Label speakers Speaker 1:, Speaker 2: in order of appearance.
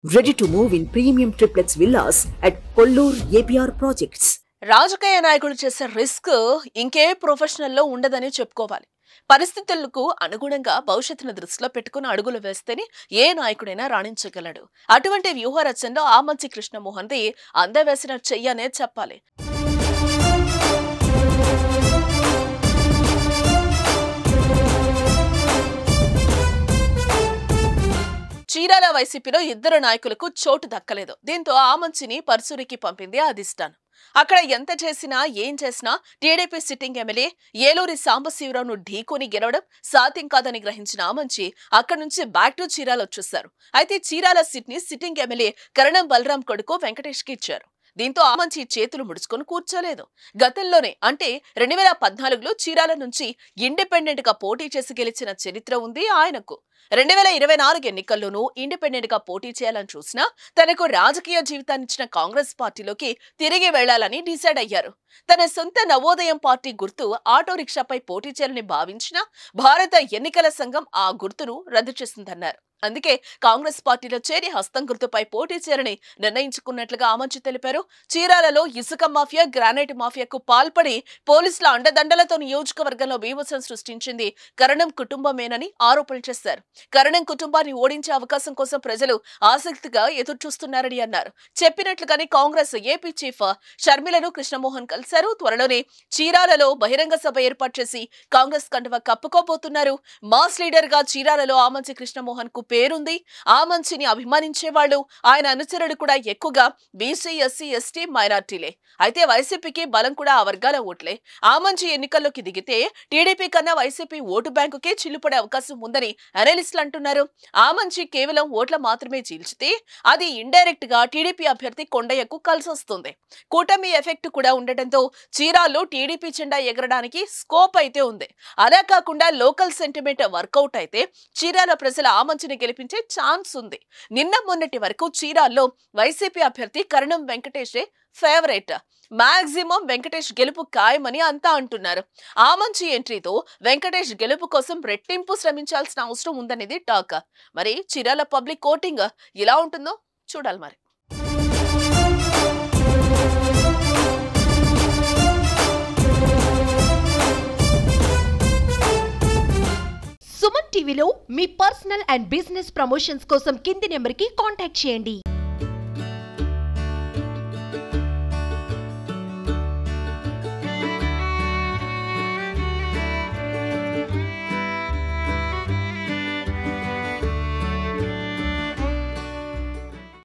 Speaker 1: Ready to move in premium triplex villas at Kollur APR Projects.
Speaker 2: రాజకీయ నాయకుడు చేసే risk ఇంకే ప్రొఫెషనల్లో ఉండదని చెప్పుకోవాలి. పరిస్థితులకు అనుగుణంగా భవిష్యత్తును దృష్టిలో పెట్టుకుని అడుగులు వేస్తేనే ఏ నాయకుడైనా రాణించగలడు. అటువంటి వ్యూహ రచనలో ఆమంచి కృష్ణమోహన్ది అందవేసిన చెయ్యనే చెప్పాలి. చీరాల వైసీపీలో ఇద్దరు నాయకులకు చోటు దక్కలేదు. దీంతో ఆమంచిని పర్సూరికి పంపింది అధిష్టానం. అక్కడ ఎంత చేసినా ఏం చేసినా టీడీపీ సిట్టింగ్ ఎమ్మెల్యే ఏలూరి సాంబశివరావును ఢీకొని గెలవడం సాధ్యం కాదని గ్రహించిన ఆమంచి అక్కడి నుంచి బ్యాక్ టు చీరాల వచ్చేశారు. అయితే చీరాల సీట్ ని సిట్టింగ్ ఎమ్మెల్యే కరణం బలరాం కొడుకు వెంకటేష్ కి ఇచ్చారు. దీంతో ఆమంచి చేతులు ముడుచుకొని కూర్చోలేదు. గతంలోనే అంటే 2014లో చీరాల నుంచి ఇండిపెండెంట్ గా పోటీ చేసి గెలిచిన చరిత్ర ఉంది ఆయనకు. 2024 ఎన్నికల్లోనూ ఇండిపెండెంట్ గా పోటీ చేయాలని చూసినా తనకు రాజకీయ జీవితాన్నిచ్చిన కాంగ్రెస్ పార్టీలోకి తిరిగి వెళ్లాలని డిసైడ్ అయ్యారు. తన సొంత నవోదయం పార్టీ గుర్తు ఆటో రిక్షాపై పోటీ చేయాలని భావించిన భారత ఎన్నికల సంఘం ఆ గుర్తును రద్దు చేసిందన్నారు. అందుకే కాంగ్రెస్ పార్టీలో చేరి హస్తం గుర్తుపై పోటీ చేయాలని నిర్ణయించుకున్నట్లుగా ఆమంచి తెలిపారు. చీరాలలో ఇసుక మాఫియా, గ్రానైట్ మాఫియాకు పాల్పడి పోలీసుల అండదండలతో నియోజకవర్గంలో బీభత్సం సృష్టించింది కరణం కుటుంబమేనని ఆరోపణలు చేశారు. కరణం కుటుంబాన్ని ఓడించే అవకాశం కోసం ప్రజలు ఆసక్తిగా ఎదురుచూస్తున్నారని అన్నారు. చెప్పినట్లుగానే కాంగ్రెస్ ఏపీ చీఫ్ షర్మిలను కృష్ణమోహన్ కలిశారు. త్వరలోనే చీరాలలో బహిరంగ సభ ఏర్పాటు చేసి కాంగ్రెస్ కండువా కప్పుకోబోతున్నారు. మాస్ లీడర్ గా చీరాలలో ఆమంచి కృష్ణమోహన్ కు పేరుంది. ఆమంచిని అభిమానించేవాళ్లు, ఆయన అనుచరులు కూడా ఎక్కువగా బీసీ, ఎస్సీ, ఎస్టీ, మైనార్టీలే. అయితే వైసీపీకి బలం కూడా ఆ వర్గాల ఓట్లే. ఆమంచి ఎన్నికల్లోకి దిగితే టీడీపీ కన్నా వైసీపీ ఓటు బ్యాంకుకే చిల్లుపడే అవకాశం ఉందని అనలిస్టులు అంటున్నారు. ఆమంచి కేవలం ఓట్ల మాత్రమే చీల్చితే అది ఇండైరెక్ట్ గా టీడీపీ అభ్యర్థి కొండయ్యకు కలిసొస్తుంది. కూటమి ఎఫెక్ట్ కూడా ఉండటంతో చీరాల్లో టీడీపీ జెండా ఎగరడానికి స్కోప్ అయితే ఉంది. అలా కాకుండా లోకల్ సెంటిమెంట్ వర్కౌట్ అయితే చీరాల ప్రజల ఆమంచిని గెలిపించే ఛాన్స్ ఉంది. నిన్న మొన్నటి వరకు చీరాల్లో వైసీపీ అభ్యర్థి కరణం వెంకటేషే ఫేవరెట్. మాక్సిమం వెంకటేష్ గెలుపు ఖాయమని అంతా అంటున్నారు. ఆమంచి ఎంట్రీతో వెంకటేష్ గెలుపు కోసం రెట్టింపు శ్రమించాల్సిన అవసరం ఉందనేది టాక్. మరి చీరాల పబ్లిక్ ఓటింగ్ ఎలా ఉంటుందో చూడాలి మరి.
Speaker 3: సుమన్ టీవీలో మీ పర్సనల్ అండ్ బిజినెస్ ప్రమోషన్స్ కోసం కింది నెంబర్కి కాంటాక్ట్ చేయండి.